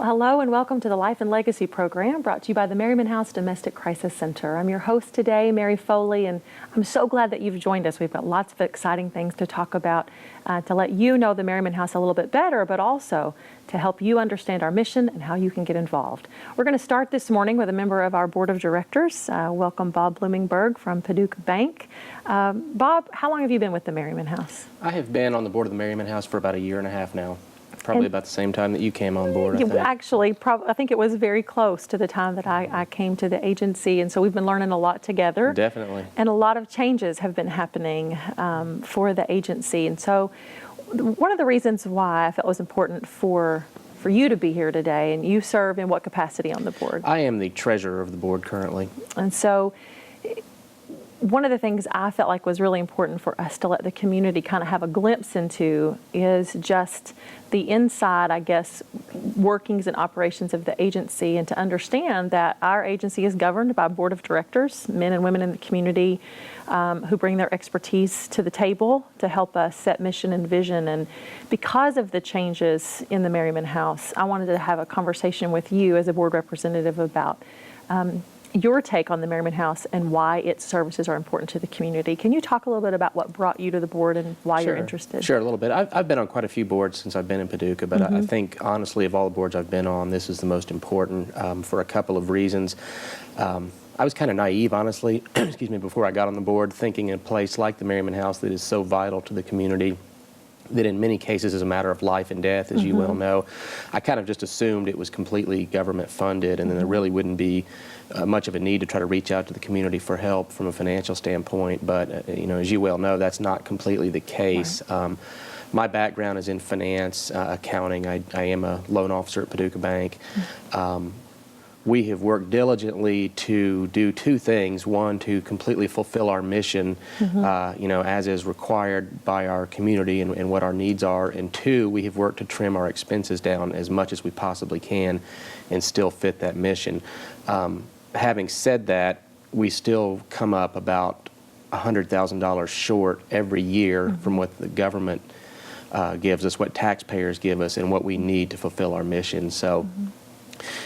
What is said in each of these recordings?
Hello and welcome to the Life and Legacy program brought to you by the Merryman House Domestic Crisis Center. I'm your host today, Mary Foley, and I'm so glad that you've joined us. We've got lots of exciting things to talk about to let you know the Merryman House a little bit better, but also to help you understand our mission and how you can get involved. We're going to start this morning with a member of our board of directors. Welcome Bob Bloomingberg from Paducah Bank. Bob, how long have you been with the Merryman House? I have been on the board of the Merryman House for about a year and a half now. Probably about the same time that you came on board, I think. Actually, I think it was very close to the time that I came to the agency, and so we've been learning a lot together. Definitely. And a lot of changes have been happening for the agency. And so one of the reasons why I felt it was important for you to be here today, and you serve in what capacity on the board? I am the treasurer of the board currently. And so one of the things I felt like was really important for us to let the community kind of have a glimpse into is just the inside, I guess, workings and operations of the agency, and to understand that our agency is governed by a board of directors, men and women in the community who bring their expertise to the table to help us set mission and vision. And because of the changes in the Merryman House, I wanted to have a conversation with you as a board representative about your take on the Merryman House and why its services are important to the community. Can you talk a little bit about what brought you to the board and why you're interested? Sure, a little bit. I've been on quite a few boards since I've been in Paducah, but I think, honestly, of all the boards I've been on, this is the most important for a couple of reasons. I was kind of naive, honestly, excuse me, before I got on the board, thinking in a place like the Merryman House that is so vital to the community, that in many cases is a matter of life and death, as you well know. I kind of just assumed it was completely government funded, and then there really wouldn't be much of a need to try to reach out to the community for help from a financial standpoint. But you know, as you well know, that's not completely the case. Right. My background is in finance, accounting. I am a loan officer at Paducah Bank. We have worked diligently to do two things. One, to completely fulfill our mission, you know, as is required by our community and what our needs are. And two, we have worked to trim our expenses down as much as we possibly can and still fit that mission. Having said that, we still come up about $100,000 short every year from what the government gives us, what taxpayers give us, and what we need to fulfill our mission. So.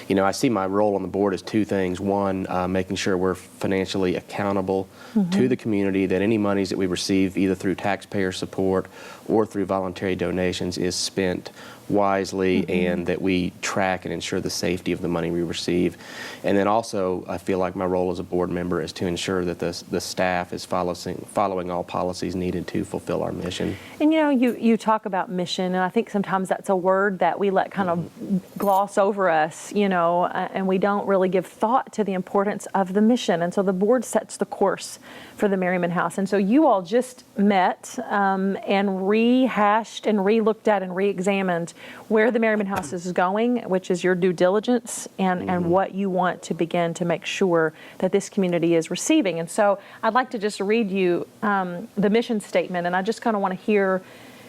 You know, I see my role on the board as two things. One, making sure we're financially accountable to the community, that any monies that we receive, either through taxpayer support or through voluntary donations, is spent wisely, and that we track and ensure the safety of the money we receive. And then also, I feel like my role as a board member is to ensure that the staff is following all policies needed to fulfill our mission. And you know, you talk about mission, and I think sometimes that's a word that we let kind of gloss over us, you know, and we don't really give thought to the importance of the mission. And so the board sets the course for the Merryman House. And so you all just met and rehashed and re-looked at and re-examined where the Merryman House is going, which is your due diligence and what you want to begin to make sure that this community is receiving. And so I'd like to just read you the mission statement, and I just kind of want to hear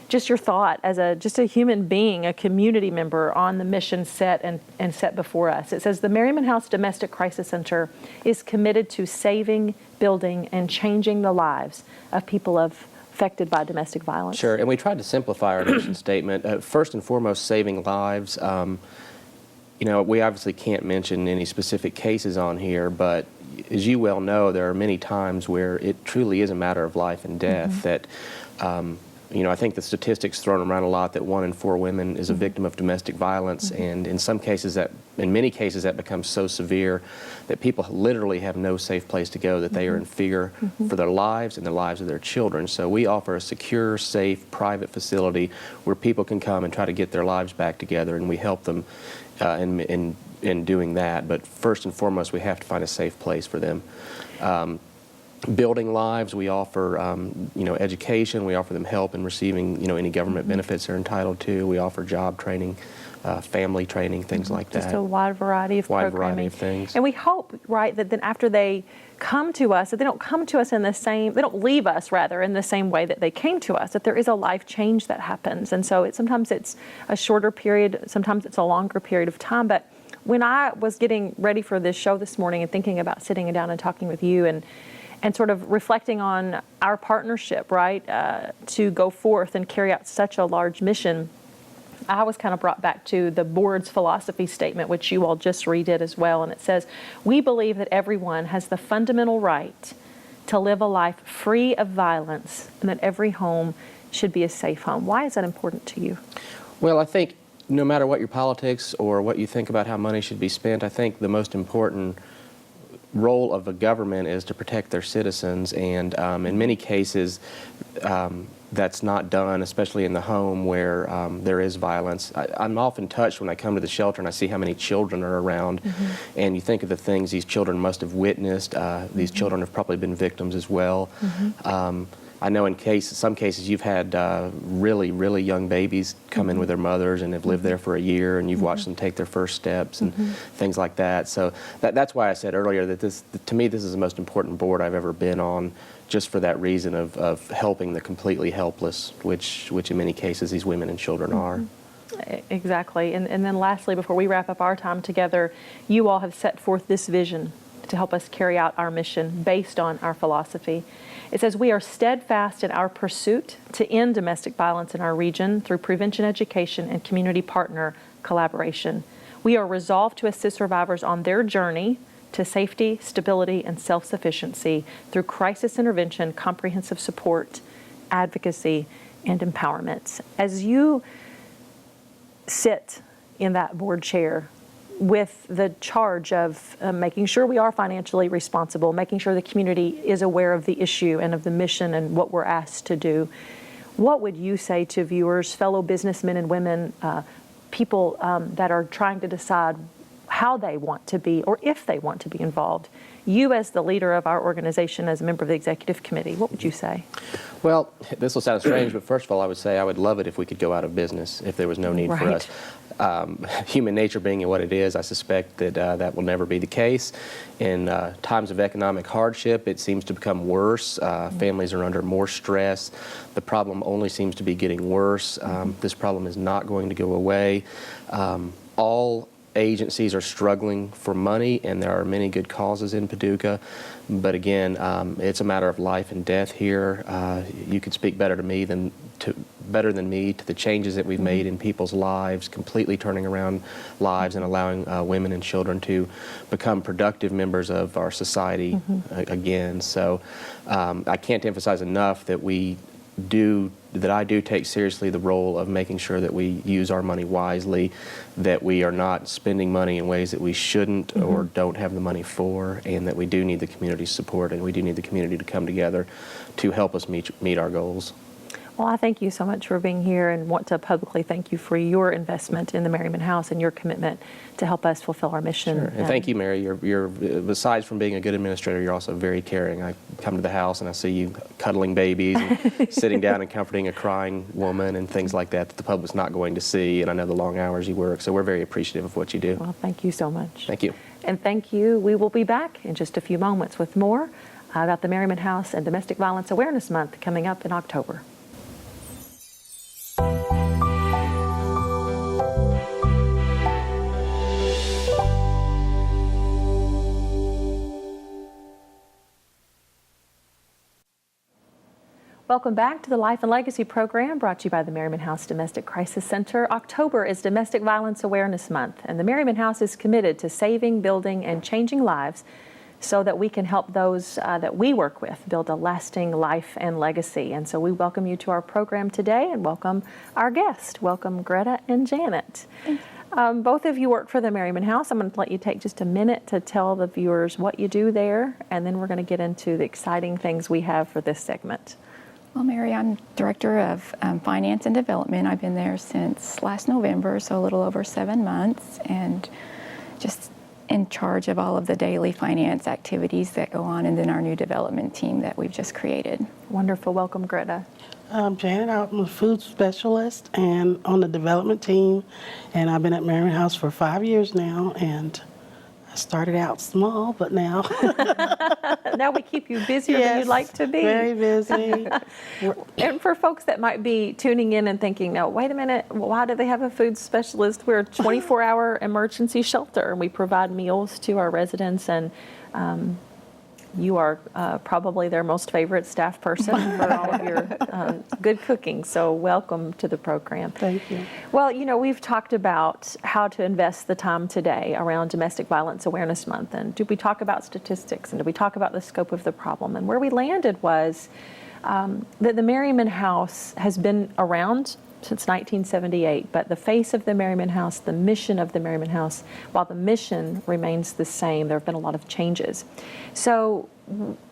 just your thought as just a human being, a community member on the mission set and set before us. It says, the Merryman House Domestic Crisis Center is committed to saving, building, and changing the lives of people affected by domestic violence. Sure, and we tried to simplify our mission statement. First and foremost, saving lives. You know, we obviously can't mention any specific cases on here, but as you well know, there are many times where it truly is a matter of life and death. That you know, I think the statistics thrown around a lot that 1 in 4 women is a victim of domestic violence, and in many cases that becomes so severe that people literally have no safe place to go, that they are in fear for their lives and the lives of their children. So we offer a secure, safe, private facility where people can come and try to get their lives back together, and we help them in doing that. But first and foremost, we have to find a safe place for them. Building lives, we offer you know, education. We offer them help in receiving, you know, any government benefits they're entitled to. We offer job training, family training, things like that. Just a wide variety of programming. Wide variety of things. And we hope, right, that then after they come to us, that they don't come to us in the same, they don't leave us rather in the same way that they came to us, that there is a life change that happens. And so sometimes it's a shorter period, sometimes it's a longer period of time. But when I was getting ready for this show this morning and thinking about sitting down and talking with you and sort of reflecting on our partnership, right, to go forth and carry out such a large mission, I was kind of brought back to the board's philosophy statement, which you all just redid as well. And it says, we believe that everyone has the fundamental right to live a life free of violence and that every home should be a safe home. Why is that important to you? Well, I think no matter what your politics or what you think about how money should be spent, I think the most important role of a government is to protect their citizens, and in many cases that's not done, especially in the home where there is violence. I'm often touched when I come to the shelter and I see how many children are around, and you think of the things these children must have witnessed. These children have probably been victims as well. I know in some cases you've had really, really young babies come in with their mothers and have lived there for a year, and you've watched them take their first steps and things like that. So that's why I said earlier that to me, this is the most important board I've ever been on, just for that reason of helping the completely helpless, which in many cases these women and children are. Exactly. And then lastly, before we wrap up our time together, you all have set forth this vision to help us carry out our mission based on our philosophy. It says, we are steadfast in our pursuit to end domestic violence in our region through prevention education and community partner collaboration. We are resolved to assist survivors on their journey to safety, stability, and self-sufficiency through crisis intervention, comprehensive support, advocacy, and empowerment. As you sit in that board chair with the charge of making sure we are financially responsible, making sure the community is aware of the issue and of the mission and what we're asked to do, what would you say to viewers, fellow businessmen and women, people that are trying to decide how they want to be or if they want to be involved? You as the leader of our organization, as a member of the executive committee, what would you say? Well, this will sound strange, but first of all, I would say I would love it if we could go out of business, if there was no need for us. Human nature being what it is, I suspect that that will never be the case. In times of economic hardship, it seems to become worse. Families are under more stress. The problem only seems to be getting worse. This problem is not going to go away. All agencies are struggling for money, and there are many good causes in Paducah. But again, it's a matter of life and death here. You could speak better than me to the changes that we've made in people's lives, completely turning around lives and allowing women and children to become productive members of our society again. So I can't emphasize enough that I do take seriously the role of making sure that we use our money wisely, that we are not spending money in ways that we shouldn't or don't have the money for, and that we do need the community's support, and we do need the community to come together to help us meet our goals. Well, I thank you so much for being here and want to publicly thank you for your investment in the Merryman House and your commitment to help us fulfill our mission. Sure. And thank you, Mary. You're besides from being a good administrator, you're also very caring. I come to the house and I see you cuddling babies and sitting down and comforting a crying woman and things like that the public's not going to see. And I know the long hours you work, so we're very appreciative of what you do. Well, thank you so much. Thank you. And thank you. We will be back in just a few moments with more about the Merryman House and Domestic Violence Awareness Month coming up in October. Welcome back to the Life and Legacy program brought to you by the Merryman House Domestic Crisis Center. October is Domestic Violence Awareness Month, and the Merryman House is committed to saving, building, and changing lives so that we can help those that we work with build a lasting life and legacy. And so we welcome you to our program today and welcome our guest. Welcome Greta and Janet. Both of you work for the Merryman House. I'm going to let you take just a minute to tell the viewers what you do there, and then we're going to get into the exciting things we have for this segment. Well, Mary, I'm Director of Finance and Development. I've been there since last November, so a little over 7 months, and just in charge of all of the daily finance activities that go on, and then our new development team that we've just created. Wonderful. Welcome, Greta. I'm Janet. I'm a food specialist and on the development team, and I've been at Merryman House for 5 years now, and I started out small, but now Now we keep you busier than you'd like to be. Very busy. And for folks that might be tuning in and thinking, no, wait a minute, why do they have a food specialist? We're a 24-hour emergency shelter, and we provide meals to our residents and You are probably their most favorite staff person for all of your good cooking. So welcome to the program. Thank you. Well, we've talked about how to invest the time today around Domestic Violence Awareness Month. And did we talk about statistics? And did we talk about the scope of the problem? And where we landed was that the Merryman House has been around since 1978, but the face of the Merryman House, the mission of the Merryman House, while the mission remains the same, there have been a lot of changes. So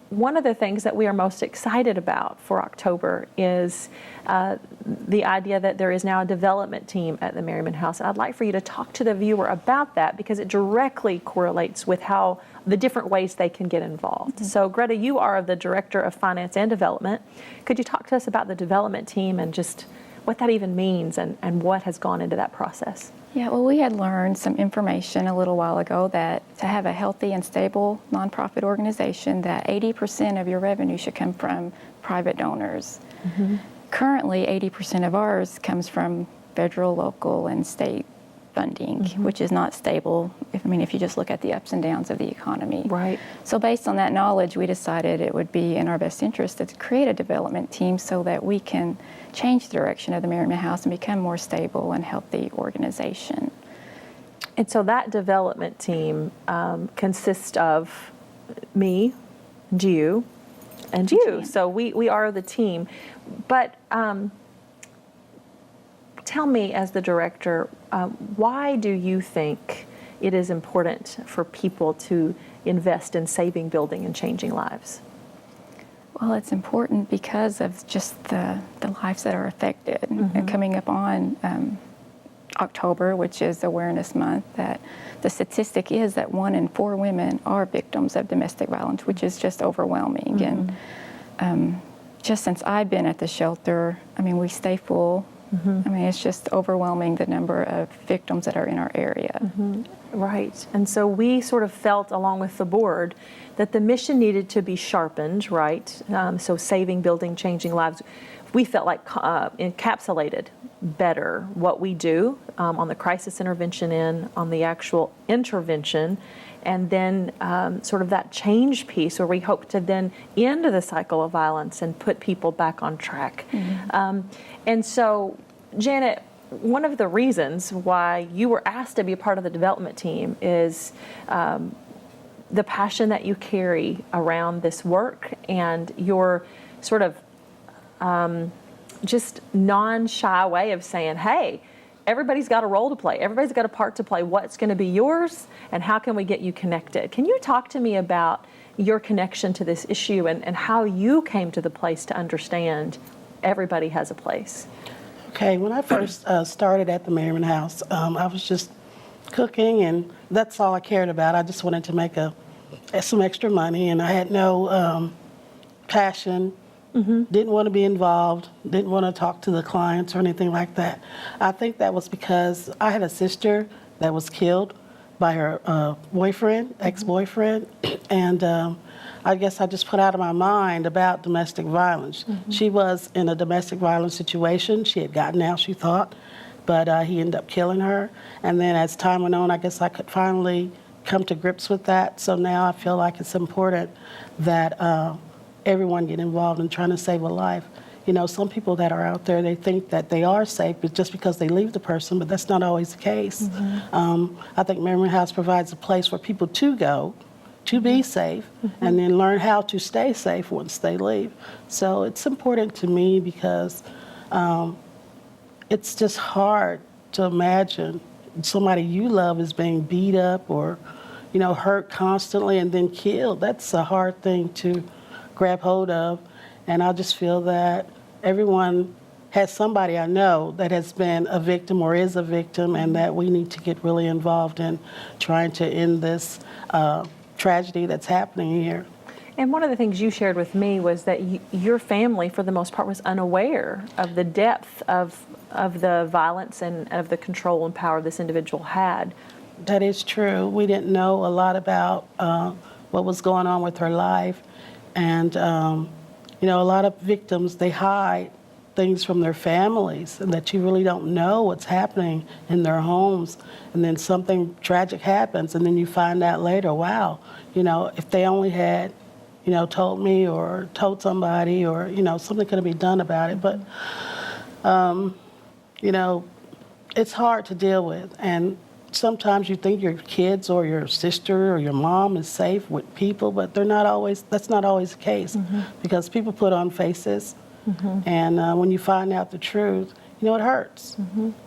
one of the things that we are most excited about for October is the idea that there is now a development team at the Merryman House. And I'd like for you to talk to the viewer about that because it directly correlates with how the different ways they can get involved. Mm-hmm. So Greta, you are the Director of Finance and Development. Could you talk to us about the development team and just what that even means and what has gone into that process? Yeah, well, we had learned some information a little while ago that to have a healthy and stable nonprofit organization, that 80% of your revenue should come from private donors. Mm-hmm. Currently, 80% of ours comes from federal, local, and state funding, mm-hmm. which is not stable, if you just look at the ups and downs of the economy. Right. So based on that knowledge, we decided it would be in our best interest to create a development team so that we can change the direction of the Merryman House and become more stable and healthy organization. And so that development team consists of me, and you, and you. Jan. So we are the team. But tell me, as the director, why do you think it is important for people to invest in saving, building, and changing lives? Well, it's important because of just the lives that are affected. Mm-hmm. And coming up on October, which is Awareness Month, that the statistic is that 1 in 4 women are victims of domestic violence, which is just overwhelming. Mm-hmm. And just since I've been at the shelter, we stay full. Mm-hmm. It's just overwhelming the number of victims that are in our area. Mm-hmm. Right. And so we sort of felt, along with the board, that the mission needed to be sharpened, right? So saving, building, changing lives. We felt like encapsulated better what we do on the crisis intervention end, on the actual intervention, and then sort of that change piece where we hope to then end the cycle of violence and put people back on track. Mm-hmm. And so, Janet, one of the reasons why you were asked to be a part of the development team is the passion that you carry around this work and your sort of just non-shy way of saying, hey, everybody's got a role to play. Everybody's got a part to play. What's going to be yours and how can we get you connected? Can you talk to me about your connection to this issue and how you came to the place to understand everybody has a place? Okay, when I first started at the Merryman House, I was just cooking, and that's all I cared about. I just wanted to make some extra money, and I had no passion, mm-hmm. didn't want to be involved, didn't want to talk to the clients or anything like that. I think that was because I had a sister that was killed by her boyfriend, ex-boyfriend, and I guess I just put out of my mind about domestic violence. Mm-hmm. She was in a domestic violence situation. She had gotten out, she thought, but he ended up killing her. And then as time went on, I guess I could finally come to grips with that. So now I feel like it's important that everyone get involved in trying to save a life. Some people that are out there, they think that they are safe but just because they leave the person, but that's not always the case. Mm-hmm. I think Merryman House provides a place for people to go, to be safe, mm-hmm. and then learn how to stay safe once they leave. So it's important to me because it's just hard to imagine somebody you love is being beat up or, hurt constantly and then killed. That's a hard thing to grab hold of. And I just feel that everyone has somebody I know that has been a victim or is a victim, and that we need to get really involved in trying to end this tragedy that's happening here. And one of the things you shared with me was that your family, for the most part, was unaware of the depth of the violence and of the control and power this individual had. That is true. We didn't know a lot about what was going on with her life. And, a lot of victims, they hide things from their families and that you really don't know what's happening in their homes. And then something tragic happens and then you find out later, wow, if they only had told me or told somebody, or, something could have been done about it. But, it's hard to deal with. And sometimes you think your kids or your sister or your mom is safe with people, but that's not always the case, because people put on faces. And when you find out the truth, it hurts.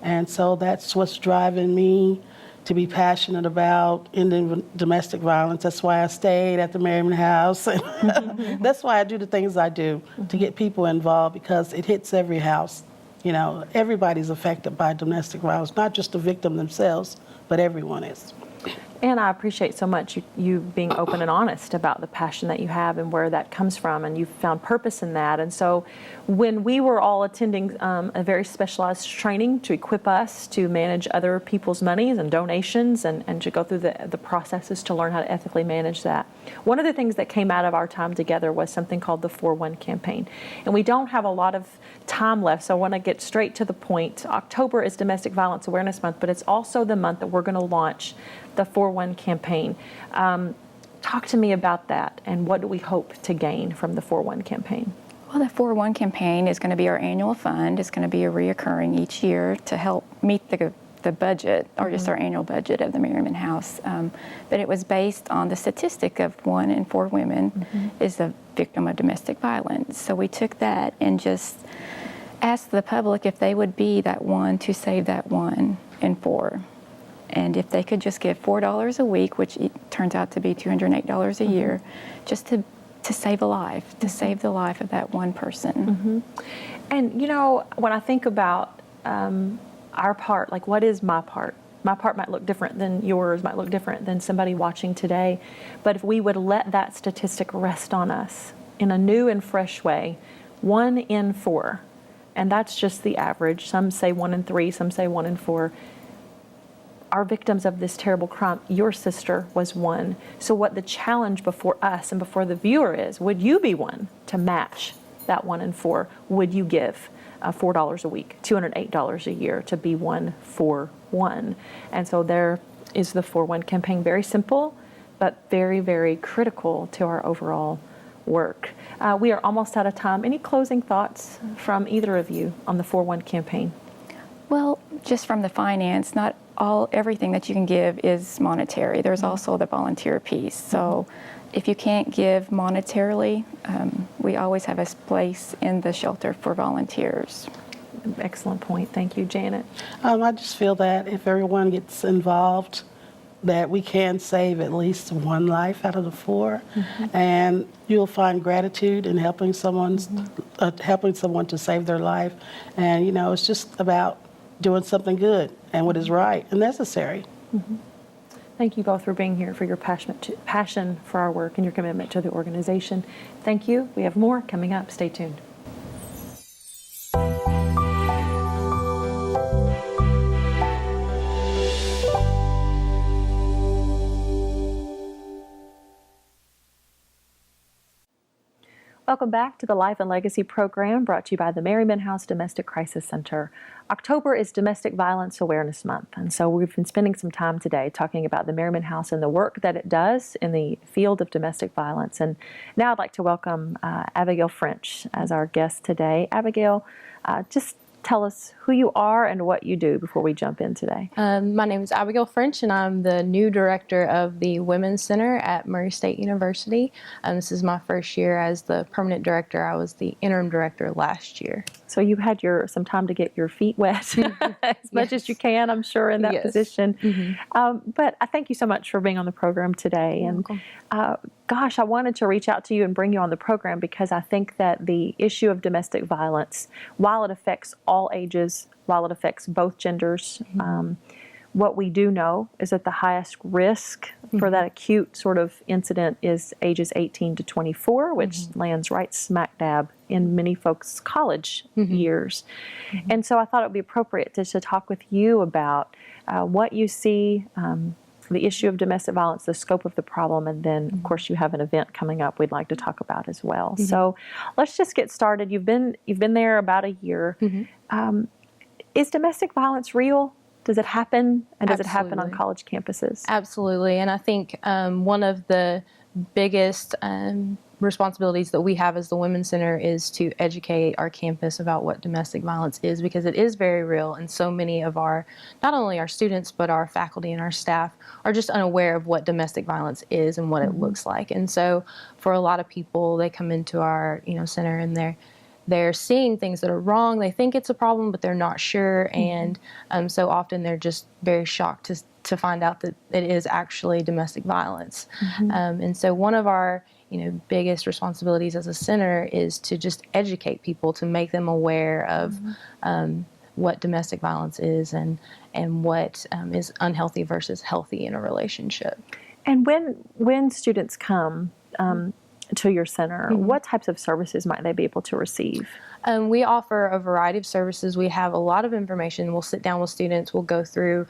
And so that's what's driving me to be passionate about ending domestic violence. That's why I stayed at the Merryman House. That's why I do the things I do, to get people involved, because it hits every house. Everybody's affected by domestic violence, not just the victim themselves, but everyone is. And I appreciate so much you being open and honest about the passion that you have and where that comes from, and you've found purpose in that. And so when we were all attending a very specialized training to equip us to manage other people's monies and donations, and to go through the processes to learn how to ethically manage that, one of the things that came out of our time together was something called the 4-1 campaign. And we don't have a lot of time left, so I want to get straight to the point. October is Domestic Violence Awareness Month, but it's also the month that we're going to launch the 4-1 campaign. Talk to me about that, and what do we hope to gain from the 4-1 campaign? Well, the 4-1 campaign is going to be our annual fund. It's going to be a reoccurring each year to help meet the budget, or just our annual budget of the Merryman House. But it was based on the statistic of 1 in 4 women is a victim of domestic violence. So we took that and just asked the public if they would be that one to save that 1 in 4. And if they could just give $4 a week, which turns out to be $208 a year, just to save a life, to save the life of that one person. And when I think about our part, like, what is my part? My part might look different than yours, might look different than somebody watching today. But if we would let that statistic rest on us in a new and fresh way, 1 in 4, and that's just the average. Some say 1 in 3, some say 1 in 4. Are victims of this terrible crime. Your sister was one. So what the challenge before us and before the viewer is, would you be one to match that 1 in 4? Would you give $4 a week, $208 a year to be 1 for 1? And so there is the 4-1 campaign. Very simple, but very, very critical to our overall work. We are almost out of time. Any closing thoughts from either of you on the 4-1 campaign? Well, just from the finance, not everything that you can give is monetary. There's also the volunteer piece. So if you can't give monetarily, we always have a place in the shelter for volunteers. Excellent point. Thank you, Janet. I just feel that if everyone gets involved, that we can save at least 1 life out of the 4, and you'll find gratitude in helping someone to save their life. And it's just about doing something good and what is right and necessary. Thank you both for being here, for your passion for our work and your commitment to the organization. Thank you. We have more coming up. Stay tuned. Welcome back to the Life and Legacy program, brought to you by the Merryman House Domestic Crisis Center. October is Domestic Violence Awareness Month, and so we've been spending some time today talking about the Merryman House and the work that it does in the field of domestic violence. And now I'd like to welcome Abigail French as our guest today. Abigail, just tell us who you are and what you do before we jump in today. My name is Abigail French, and I'm the new director of the Women's Center at Murray State University. This is my first year as the permanent director. I was the interim director last year. So you had some time to get your feet wet as much as you can, I'm sure, in that position. But I thank you so much for being on the program today. And gosh, I wanted to reach out to you and bring you on the program because I think that the issue of domestic violence, while it affects all ages, while it affects both genders, what we do know is that the highest risk for that acute sort of incident is ages 18 to 24, which lands right smack dab in many folks' college years. And so I thought it would be appropriate to talk with you about what you see, the issue of domestic violence, the scope of the problem, and then, of course, you have an event coming up we'd like to talk about as well. So let's just get started. You've been there about a year. Is domestic violence real? Does it happen? And does it happen on college campuses? Absolutely. And I think one of the biggest responsibilities that we have as the Women's Center is to educate our campus about what domestic violence is, because it is very real, and so many of our, not only our students, but our faculty and our staff are just unaware of what domestic violence is and what it looks like. And so for a lot of people, they come into our, center, and they're seeing things that are wrong. They think it's a problem, but they're not sure. And so often they're just very shocked to find out that it is actually domestic violence. And so one of our biggest responsibilities as a center is to just educate people, to make them aware of what domestic violence is and what is unhealthy versus healthy in a relationship. And when students come to your center, what types of services might they be able to receive? We offer a variety of services. We have a lot of information. We'll sit down with students. We'll go through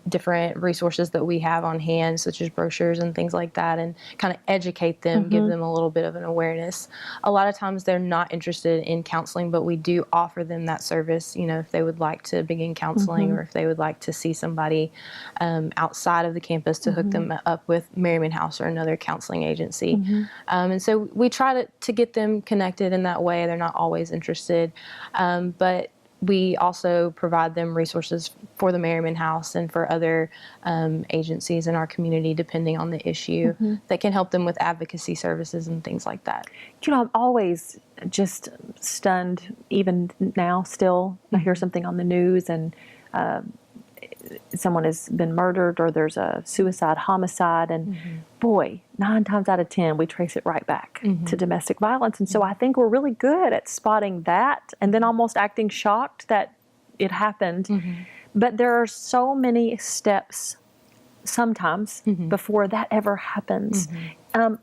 different resources that we have on hand, such as brochures and things like that, and kind of educate them, give them a little bit of an awareness. A lot of times they're not interested in counseling, but we do offer them that service, if they would like to begin counseling or if they would like to see somebody outside of the campus to hook them up with Merryman House or another counseling agency. And so we try to get them connected in that way. They're not always interested, but we also provide them resources for the Merryman House and for other agencies in our community, depending on the issue, that can help them with advocacy services and things like that. I'm always just stunned, even now still. I hear something on the news and someone has been murdered or there's a suicide, homicide, and boy, 9 times out of 10, we trace it right back to domestic violence. And so I think we're really good at spotting that and then almost acting shocked that it happened. But there are so many steps sometimes before that ever happens.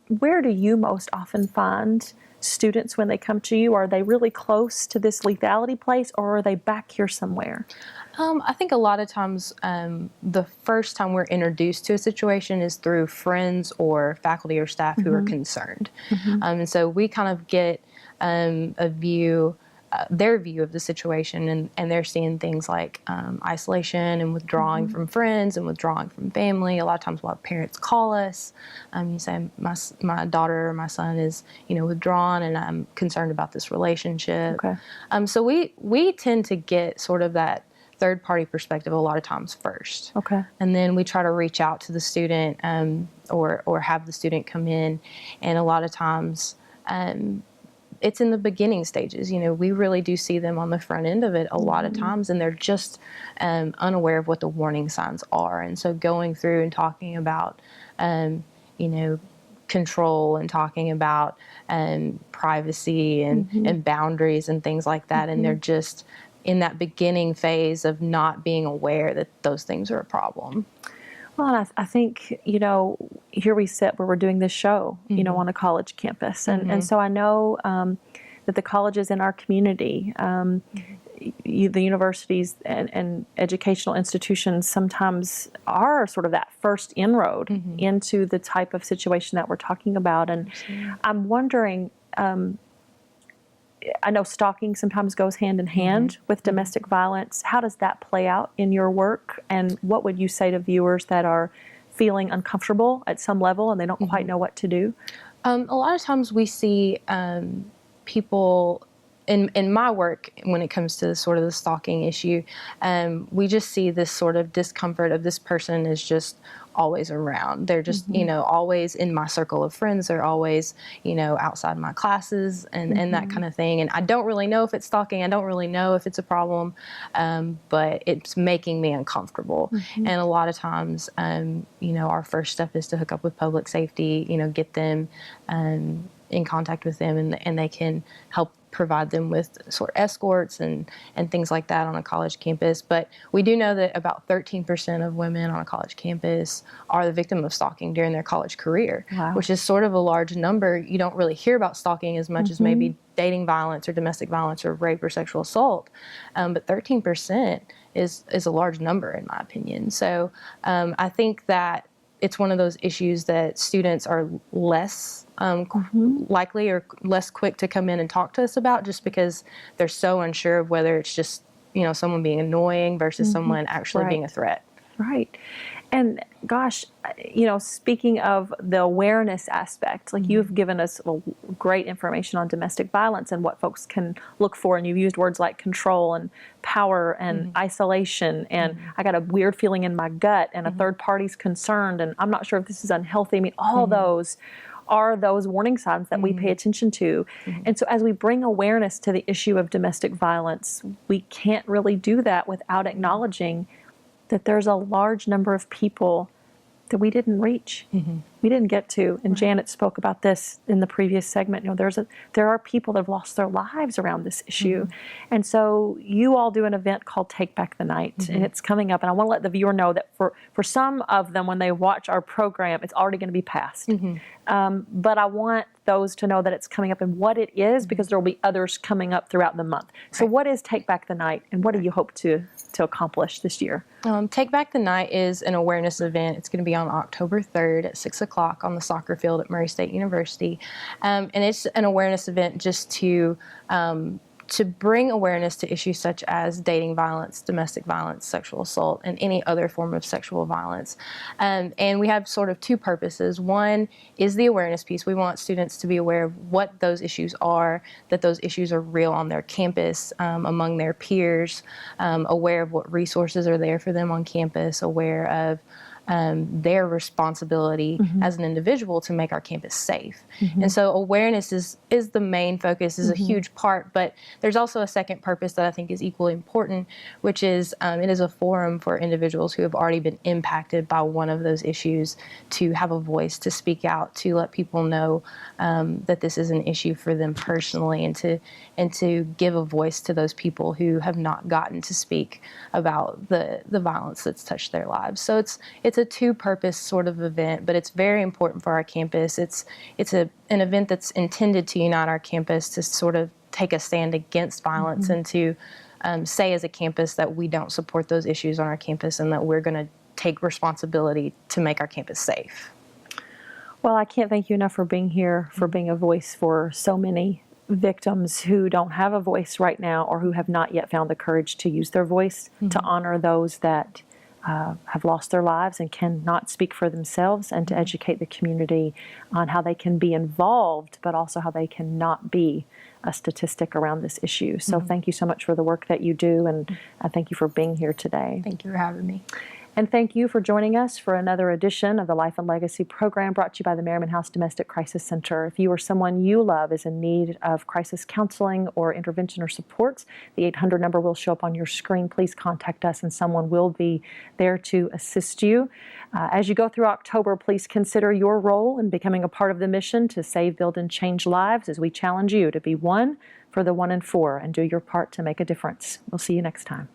Where do you most often find students when they come to you? Are they really close to this lethality place, or are they back here somewhere? I think a lot of times the first time we're introduced to a situation is through friends or faculty or staff who are concerned. And so we kind of get a view, their view of the situation, and they're seeing things like isolation and withdrawing from friends and withdrawing from family. A lot of times we'll have parents call us. You say, my daughter or my son is withdrawn and I'm concerned about this relationship. So we tend to get sort of that third-party perspective a lot of times first. And then we try to reach out to the student or have the student come in. And a lot of times it's in the beginning stages. We really do see them on the front end of it a lot of times, and they're just unaware of what the warning signs are. And so going through and talking about, control and talking about privacy and boundaries and things like that, and they're just in that beginning phase of not being aware that those things are a problem. Well, I think, here we sit where we're doing this show, on a college campus. And so I know that the colleges in our community, the universities and educational institutions sometimes are sort of that first inroad into the type of situation that we're talking about. And I'm wondering, I know stalking sometimes goes hand in hand with domestic violence. How does that play out in your work? And what would you say to viewers that are feeling uncomfortable at some level and they don't quite know what to do? A lot of times we see people in my work, when it comes to sort of the stalking issue, we just see this sort of discomfort of this person is just always around. They're just, always in my circle of friends. They're always, outside my classes and that kind of thing. And I don't really know if it's stalking. I don't really know if it's a problem, but it's making me uncomfortable. And a lot of times, our first step is to hook up with public safety, get them in contact with them, and they can help provide them with sort of escorts and things like that on a college campus. But we do know that about 13% of women on a college campus are the victim of stalking during their college career, which is sort of a large number. You don't really hear about stalking as much as maybe dating violence or domestic violence or rape or sexual assault. But 13% is a large number in my opinion. So I think that it's one of those issues that students are less likely or less quick to come in and talk to us about, just because they're so unsure of whether it's just, someone being annoying versus someone actually being a threat. Right. And gosh, speaking of the awareness aspect, like you've given us great information on domestic violence and what folks can look for. And you've used words like control and power and isolation. And I got a weird feeling in my gut and a third party's concerned. And I'm not sure if this is unhealthy. I mean, all those are those warning signs that we pay attention to. And so as we bring awareness to the issue of domestic violence, we can't really do that without acknowledging that there's a large number of people that we didn't reach, we didn't get to. And Janet spoke about this in the previous segment. There are people that have lost their lives around this issue. And so you all do an event called Take Back the Night, and it's coming up. And I want to let the viewer know that for some of them, when they watch our program, it's already going to be passed. But I want those to know that it's coming up and what it is, because there will be others coming up throughout the month. So what is Take Back the Night, and what do you hope to accomplish this year? Take Back the Night is an awareness event. It's going to be on October 3rd at 6 o'clock on the soccer field at Murray State University. And it's an awareness event just to bring awareness to issues such as dating violence, domestic violence, sexual assault, and any other form of sexual violence. And we have sort of two purposes. One is the awareness piece. We want students to be aware of what those issues are, that those issues are real on their campus, among their peers, aware of what resources are there for them on campus, aware of their responsibility as an individual to make our campus safe. And so awareness is the main focus, is a huge part, but there's also a second purpose that I think is equally important, which is it is a forum for individuals who have already been impacted by one of those issues to have a voice, to speak out, to let people know that this is an issue for them personally, and to give a voice to those people who have not gotten to speak about the violence that's touched their lives. So it's a two-purpose sort of event, but it's very important for our campus. It's an event that's intended to unite our campus, to sort of take a stand against violence, and to say as a campus that we don't support those issues on our campus, and that we're going to take responsibility to make our campus safe. Well, I can't thank you enough for being here, for being a voice for so many victims who don't have a voice right now, or who have not yet found the courage to use their voice, to honor those that have lost their lives and cannot speak for themselves, and to educate the community on how they can be involved, but also how they cannot be a statistic around this issue. So thank you so much for the work that you do, and thank you for being here today. Thank you for having me. And thank you for joining us for another edition of the Life and Legacy program, brought to you by the Merryman House Domestic Crisis Center. If you or someone you love is in need of crisis counseling or intervention or supports, the 800 number will show up on your screen. Please contact us, and someone will be there to assist you. As you go through October, please consider your role in becoming a part of the mission to save, build, and change lives, as we challenge you to be one for the 1 in 4 and do your part to make a difference. We'll see you next time.